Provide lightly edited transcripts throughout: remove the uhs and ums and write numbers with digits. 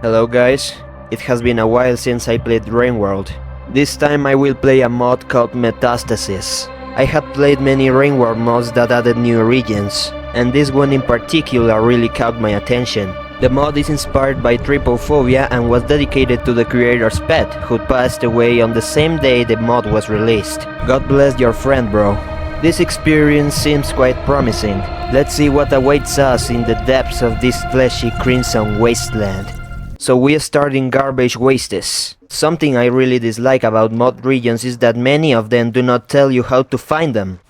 Hello guys, it has been a while since I played Rainworld. This time I will play a mod called Metastasis. I have played many Rainworld mods that added new regions, and this one in particular really caught my attention. The mod is inspired by trypophobia and was dedicated to the creator's pet, who passed away on the same day the mod was released. God bless your friend, bro. This experience seems quite promising. Let's see what awaits us in the depths of this fleshy crimson wasteland. So we start in Garbage Wastes. Something I really dislike about mod regions is that many of them do not tell you how to find them.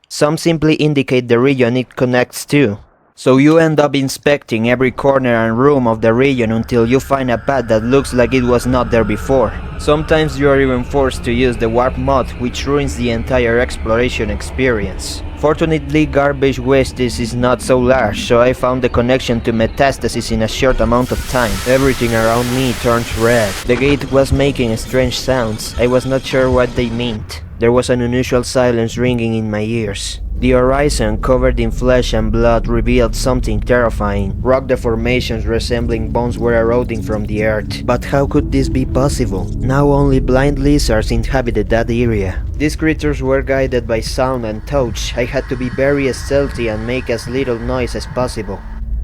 Some simply indicate the region it connects to. So you end up inspecting every corner and room of the region until you find a path that looks like it was not there before. Sometimes you are even forced to use the warp mod, which ruins the entire exploration experience. Fortunately, Garbage Wastes is not so large, so I found the connection to Metastasis in a short amount of time. Everything around me turned red. The gate was making strange sounds. I was not sure what they meant. There was an unusual silence ringing in my ears. The horizon, covered in flesh and blood, revealed something terrifying. Rock deformations resembling bones were eroding from the earth. But how could this be possible? Now only blind lizards inhabited that area. These creatures were guided by sound and touch. I had to be very stealthy and make as little noise as possible.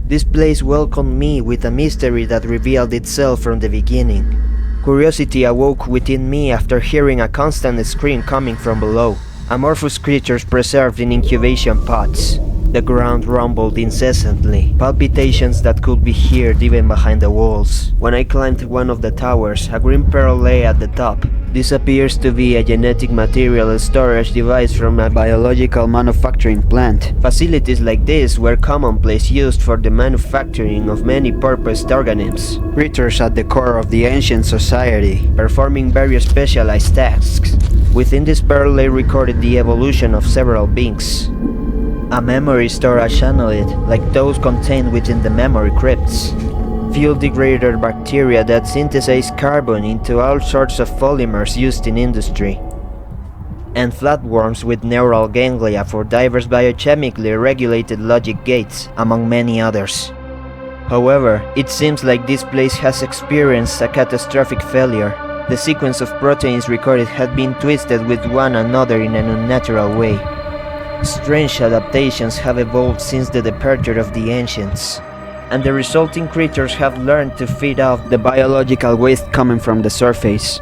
This place welcomed me with a mystery that revealed itself from the beginning. Curiosity awoke within me after hearing a constant scream coming from below. Amorphous creatures preserved in incubation pods. The ground rumbled incessantly, palpitations that could be heard even behind the walls. When I climbed one of the towers, a green pearl lay at the top. This appears to be a genetic material storage device from a biological manufacturing plant. Facilities like this were commonplace, used for the manufacturing of many purposed organisms. Creatures at the core of the ancient society, performing various specialized tasks. Within this pearl lay recorded the evolution of several beings. A memory storage annulid, like those contained within the memory crypts. Fuel-degraded bacteria that synthesize carbon into all sorts of polymers used in industry. And flatworms with neural ganglia for diverse biochemically regulated logic gates, among many others. However, it seems like this place has experienced a catastrophic failure. The sequence of proteins recorded had been twisted with one another in an unnatural way. Strange adaptations have evolved since the departure of the ancients, and the resulting creatures have learned to feed off the biological waste coming from the surface.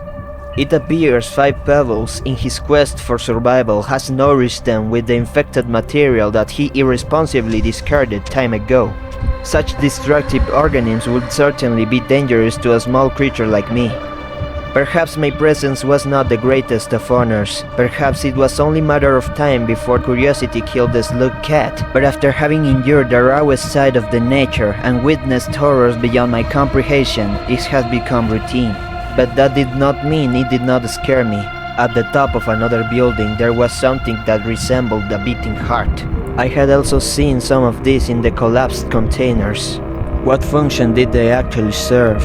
It appears Five Pebbles, in his quest for survival, has nourished them with the infected material that he irresponsibly discarded time ago. Such destructive organisms would certainly be dangerous to a small creature like me. Perhaps my presence was not the greatest of honors. Perhaps it was only a matter of time before curiosity killed the slug cat. But after having endured the rawest side of the nature and witnessed horrors beyond my comprehension, this has become routine. But that did not mean it did not scare me. At the top of another building there was something that resembled a beating heart. I had also seen some of this in the collapsed containers. What function did they actually serve?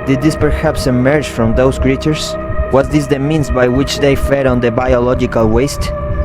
Did this perhaps emerge from those creatures? Was this the means by which they fed on the biological waste?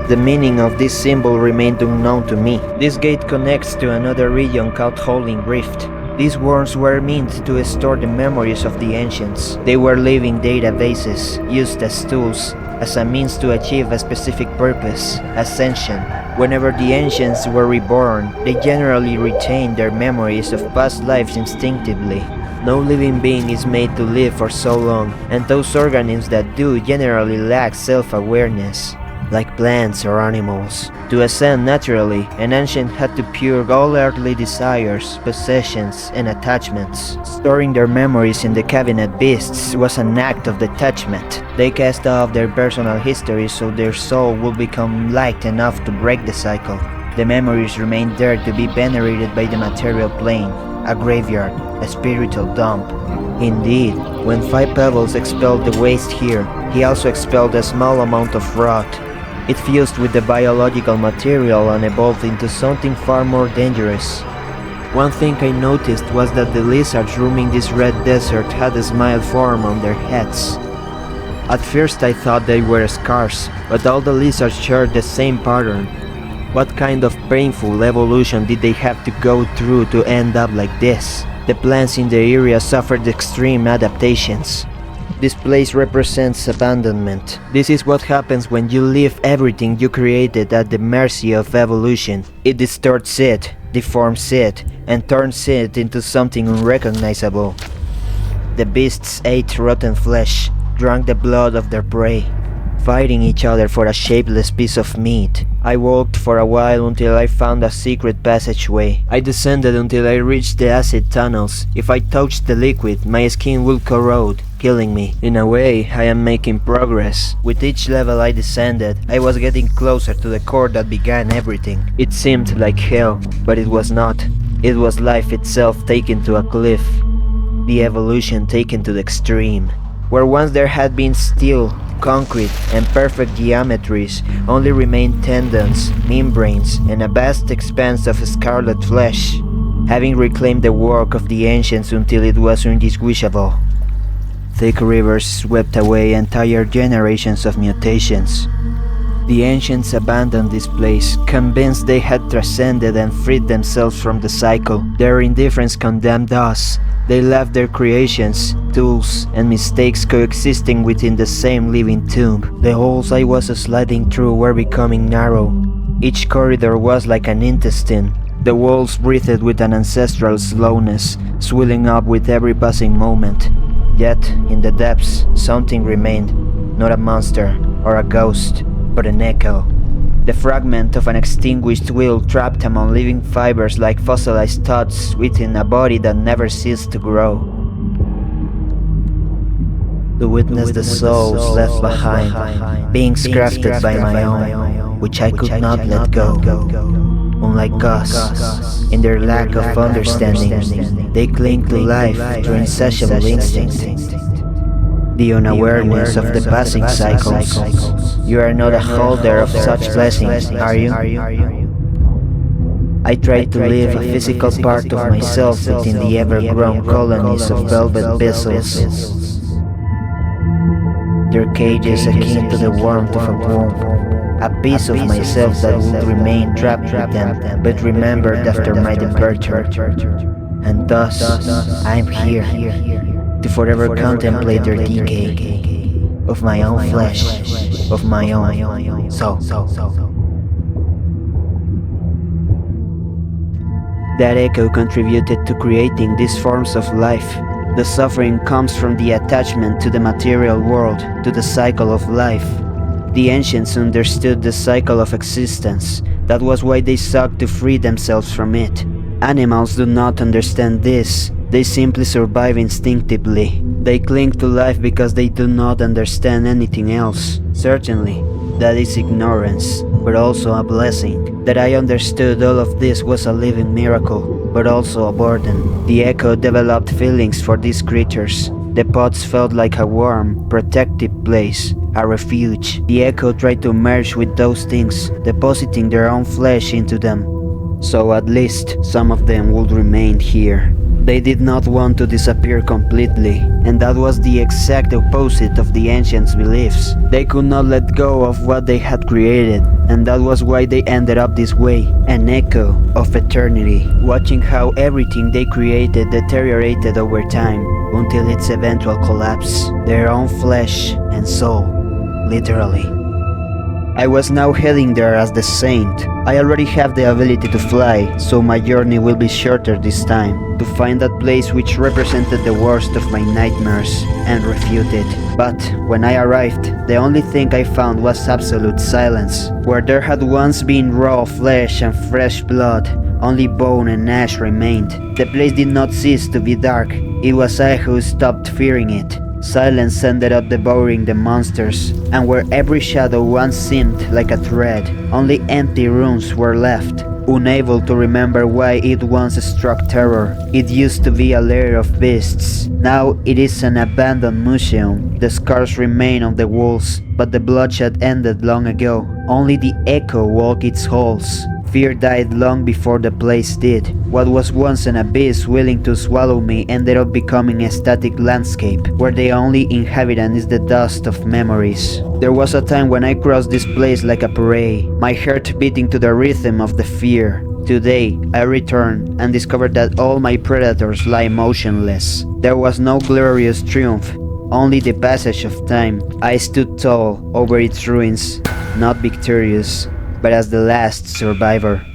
The meaning of this symbol remained unknown to me. This gate connects to another region called Howling Rift. These worms were meant to store the memories of the ancients. They were living databases, used as tools, as a means to achieve a specific purpose, ascension. Whenever the ancients were reborn, they generally retained their memories of past lives instinctively. No living being is made to live for so long, and those organisms that do generally lack self-awareness, like plants or animals. To ascend naturally, an ancient had to purge all earthly desires, possessions, and attachments. Storing their memories in the cabinet beasts was an act of detachment. They cast off their personal history so their soul would become light enough to break the cycle. The memories remained there to be venerated by the material plane. A graveyard, a spiritual dump. Indeed, when Five Pebbles expelled the waste here, he also expelled a small amount of rot. It fused with the biological material and evolved into something far more dangerous. One thing I noticed was that the lizards roaming this red desert had a smile form on their heads. At first I thought they were scars, but all the lizards shared the same pattern. What kind of painful evolution did they have to go through to end up like this? The plants in the area suffered extreme adaptations. This place represents abandonment. This is what happens when you leave everything you created at the mercy of evolution. It distorts it, deforms it, and turns it into something unrecognizable. The beasts ate rotten flesh, drank the blood of their prey, fighting each other for a shapeless piece of meat. I walked for a while until I found a secret passageway. I descended until I reached the acid tunnels. If I touched the liquid, my skin would corrode, killing me. In a way, I am making progress. With each level I descended, I was getting closer to the core that began everything. It seemed like hell, but it was not. It was life itself taken to a cliff. The evolution taken to the extreme. Where once there had been steel, concrete, and perfect geometries, only remained tendons, membranes, and a vast expanse of scarlet flesh, having reclaimed the work of the ancients until it was indistinguishable. Thick rivers swept away entire generations of mutations. The ancients abandoned this place, convinced they had transcended and freed themselves from the cycle. Their indifference condemned us. They left their creations, tools, and mistakes coexisting within the same living tomb. The holes I was sliding through were becoming narrow. Each corridor was like an intestine. The walls breathed with an ancestral slowness, swelling up with every passing moment. Yet, in the depths, something remained. Not a monster or a ghost, but an echo. The fragment of an extinguished will trapped among living fibers like fossilized thoughts within a body that never ceased to grow. To witness the souls left behind, being crafted by my own, which I could not let go. Unlike us, in their lack of understanding, they cling to life through insatiable instinct. The unawareness of the passing cycles. You are not a holder of such blessings, are you? I try to live a physical part of myself within the ever-grown colonies of velvet vessels. Their cages akin to the warmth of a womb, a piece of myself that would remain trapped with them, but remembered after my departure. And thus, I'm here, to forever contemplate their decay, of my own flesh, of my own soul. That echo contributed to creating these forms of life. The suffering comes from the attachment to the material world, to the cycle of life. The ancients understood the cycle of existence. That was why they sought to free themselves from it. Animals do not understand this. They simply survive instinctively. They cling to life because they do not understand anything else. Certainly, that is ignorance, but also a blessing. That I understood all of this was a living miracle, but also a burden. The echo developed feelings for these creatures. The pods felt like a warm, protective place, a refuge. The echo tried to merge with those things, depositing their own flesh into them. So at least some of them would remain here. They did not want to disappear completely, and that was the exact opposite of the ancients' beliefs. They could not let go of what they had created, and that was why they ended up this way, an echo of eternity, watching how everything they created deteriorated over time, until its eventual collapse, their own flesh and soul, literally. I was now heading there as the saint. I already have the ability to fly, so my journey will be shorter this time, to find that place which represented the worst of my nightmares, and refute it. But when I arrived, the only thing I found was absolute silence. Where there had once been raw flesh and fresh blood, only bone and ash remained. The place did not cease to be dark. It was I who stopped fearing it. Silence ended up devouring the monsters, and where every shadow once seemed like a thread, only empty rooms were left. Unable to remember why it once struck terror, it used to be a lair of beasts. Now it is an abandoned museum. The scars remain on the walls, but the bloodshed ended long ago. Only the echo walked its halls. Fear died long before the place did. What was once an abyss willing to swallow me ended up becoming a static landscape, where the only inhabitant is the dust of memories. There was a time when I crossed this place like a prey, my heart beating to the rhythm of the fear. Today, I return and discover that all my predators lie motionless. There was no glorious triumph, only the passage of time. I stood tall over its ruins, not victorious, but as the last survivor.